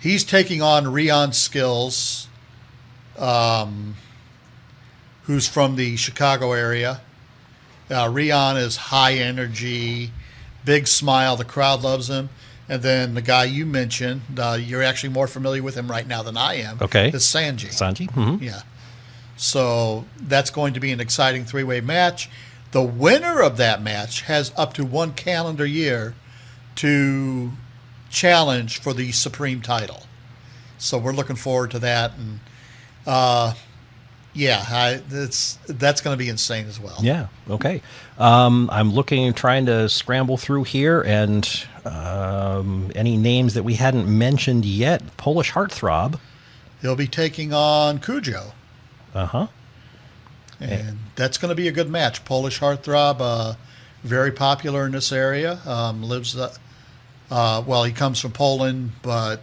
he's taking on Rion Skills, who's from the Chicago area. Rion is high energy, big smile. The crowd loves him. And then the guy you mentioned, you're actually more familiar with him right now than I am. Okay. Is Sanji. Sanji? Yeah. So that's going to be an exciting three-way match. The winner of that match has up to 1 calendar year to challenge for the Supreme title. So we're looking forward to that. And, that's going to be insane as well. Yeah, okay. I'm trying to scramble through here, and any names that we hadn't mentioned yet. Polish Heartthrob. He'll be taking on Cujo. And that's going to be a good match. Polish Heartthrob, very popular in this area. He comes from Poland, but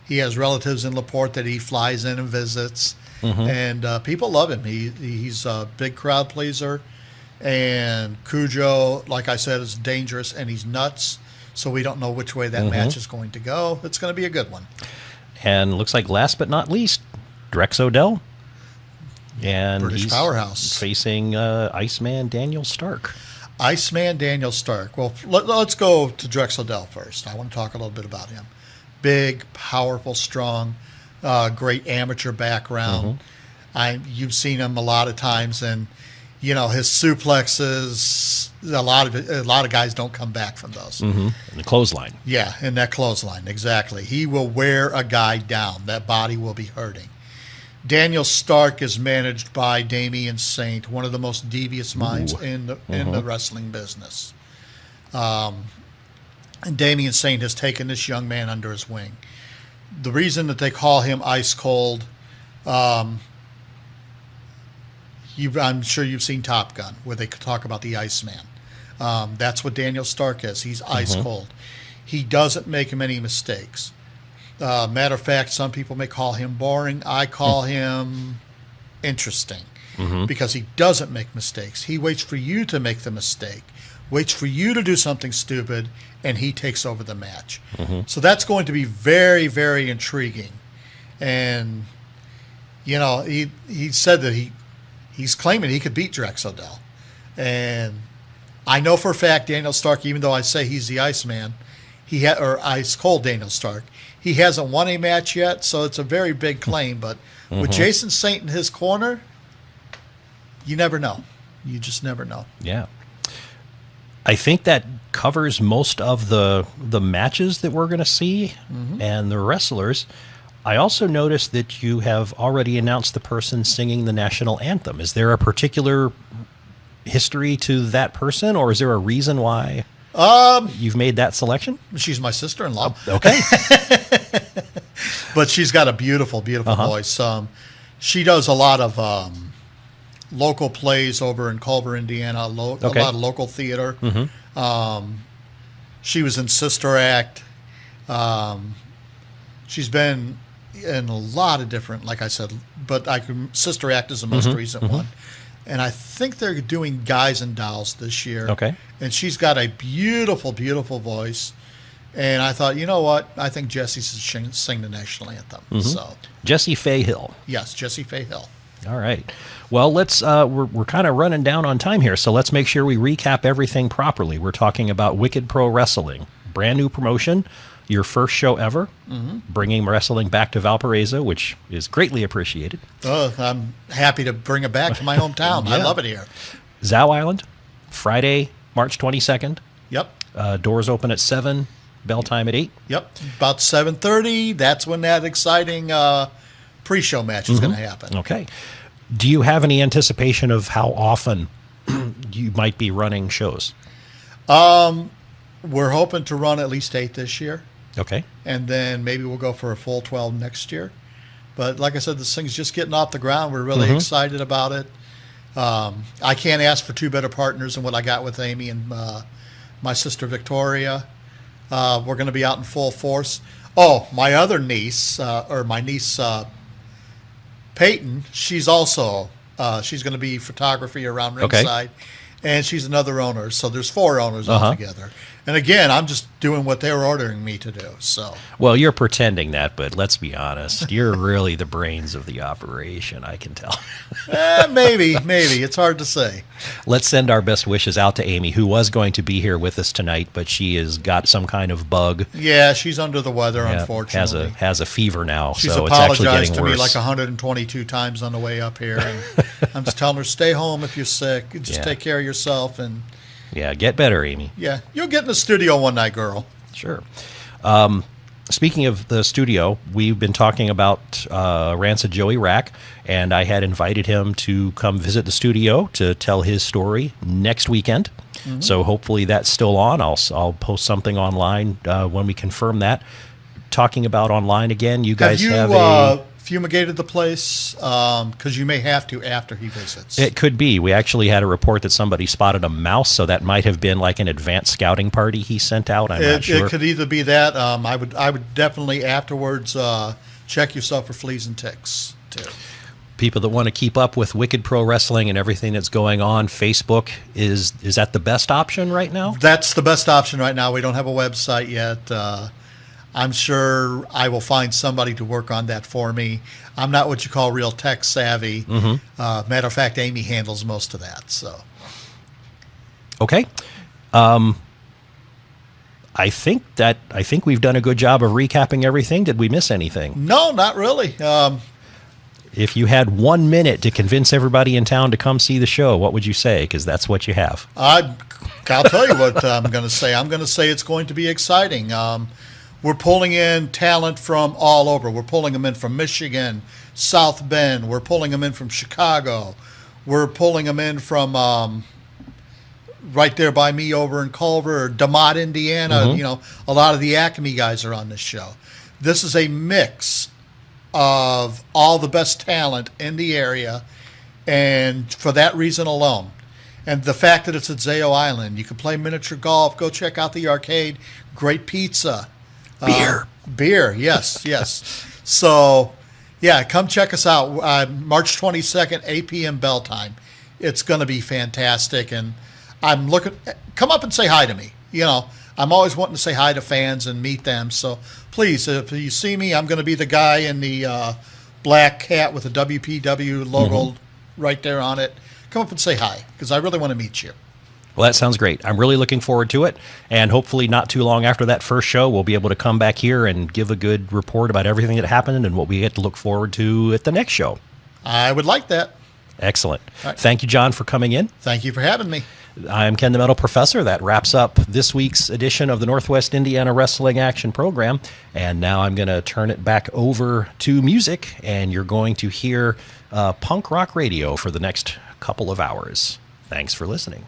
he has relatives in LaPorte that he flies in and visits. And people love him. He's a big crowd pleaser. And Cujo, like I said, is dangerous, and he's nuts. So we don't know which way that match is going to go. It's going to be a good one. And looks like last but not least, Drex Odell. And British he's powerhouse facing Iceman Daniel Stark. Iceman Daniel Stark. Well, let's go to Drex Odell first. I want to talk a little bit about him. Big, powerful, strong, great amateur background. You've seen him a lot of times, and his suplexes. A lot of guys don't come back from those. And the clothesline. Yeah, in that clothesline, exactly. He will wear a guy down. That body will be hurting. Daniel Stark is managed by Damian Saint, one of the most devious minds in the wrestling business. And Damian Saint has taken this young man under his wing. The reason that they call him Ice Cold, I'm sure you've seen Top Gun, where they talk about the Iceman. That's what Daniel Stark is. He's ice cold. He doesn't make many mistakes. Matter of fact, some people may call him boring. I call him interesting because he doesn't make mistakes. He waits for you to make the mistake, waits for you to do something stupid, and he takes over the match. So that's going to be very, very intriguing. And, he said that he's claiming he could beat Drex Odell. And I know for a fact Daniel Stark, even though I say he's the Iceman, or Ice Cold Daniel Stark, he hasn't won a match yet, so it's a very big claim. But with Jason Saint in his corner, you never know. You just never know. Yeah. I think that covers most of the matches that we're going to see and the wrestlers. I also noticed that you have already announced the person singing the national anthem. Is there a particular history to that person, or is there a reason why you've made that selection? She's my sister-in-law. Okay. But she's got a beautiful, beautiful voice. She does a lot of local plays over in Culver, Indiana, a lot of local theater. She was in Sister Act. She's been in a lot of different, like I said, but Sister Act is the most recent one. And I think they're doing Guys and Dolls this year. Okay. And she's got a beautiful, beautiful voice. And I thought, you know what? I think Jessie should sing the national anthem. So Jessie Faye Hill. Yes, Jessie Faye Hill. All right. Well, let's. We're kind of running down on time here, so let's make sure we recap everything properly. We're talking about Wicked Pro Wrestling, brand new promotion, your first show ever, bringing wrestling back to Valparaiso, which is greatly appreciated. I'm happy to bring it back to my hometown. I love it here. Zow Island, Friday, March 22nd. Yep. Doors open at 7, bell time at 8. Yep. About 7:30. That's when that exciting pre-show match is going to happen. Okay. Do you have any anticipation of how often you might be running shows? We're hoping to run at least 8 this year. Okay. And then maybe we'll go for a full 12 next year. But like I said, this thing's just getting off the ground. We're really excited about it. I can't ask for two better partners than what I got with Amy and my sister Victoria. We're going to be out in full force. Oh, my other niece, my niece Peyton, she's also she's going to be photography around ringside, and she's another owner. So there's 4 owners altogether. And again, I'm just doing what they were ordering me to do. So well, you're pretending that, but let's be honest, you're really the brains of the operation. I can tell. Maybe it's hard to say. Let's send our best wishes out to Amy, who was going to be here with us tonight, but she has got some kind of bug. Yeah, she's under the weather, unfortunately. Has a fever now, she's so it's actually apologized getting to worse. me like 122 times on the way up here, and I'm just telling her, stay home if you're sick. Just take care of yourself, and yeah, get better, Amy. Yeah, you'll get in the studio one night, girl. Sure. Speaking of the studio, we've been talking about Rancid Joey Rack, and I had invited him to come visit the studio to tell his story next weekend. So hopefully that's still on. I'll post something online when we confirm that. Talking about online again, you guys have fumigated the place? Because you may have to after he visits. It could be. We actually had a report that somebody spotted a mouse, so that might have been like an advanced scouting party he sent out. I'm not sure. It could either be that. I would definitely afterwards check yourself for fleas and ticks too. People that want to keep up with Wicked Pro Wrestling and everything that's going on, Facebook is that the best option right now? That's the best option right now. We don't have a website yet. I'm sure I will find somebody to work on that for me. I'm not what you call real tech savvy. Matter of fact, Amy handles most of that. So, okay. I think we've done a good job of recapping everything. Did we miss anything? No, not really. If you had 1 minute to convince everybody in town to come see the show, what would you say? Because that's what you have. I'll tell you what I'm going to say. I'm going to say it's going to be exciting. We're pulling in talent from all over. We're pulling them in from Michigan, South Bend. We're pulling them in from Chicago. We're pulling them in from right there by me over in Culver, DeMott, Indiana. You know, a lot of the Acme guys are on this show. This is a mix of all the best talent in the area, and for that reason alone. And the fact that it's at Zao Island, you can play miniature golf, go check out the arcade, great pizza. Beer, yes. So, yeah, come check us out. March 22nd, 8 p.m. bell time. It's going to be fantastic, and I'm looking. Come up and say hi to me. You know, I'm always wanting to say hi to fans and meet them. So please, if you see me, I'm going to be the guy in the black hat with the WPW logo right there on it. Come up and say hi, because I really want to meet you. Well, that sounds great. I'm really looking forward to it. And hopefully not too long after that first show, we'll be able to come back here and give a good report about everything that happened and what we get to look forward to at the next show. I would like that. Excellent. Right. Thank you, John, for coming in. Thank you for having me. I'm Ken the Metal Professor. That wraps up this week's edition of the Northwest Indiana Wrestling Action Program. And now I'm going to turn it back over to music, and you're going to hear punk rock radio for the next couple of hours. Thanks for listening.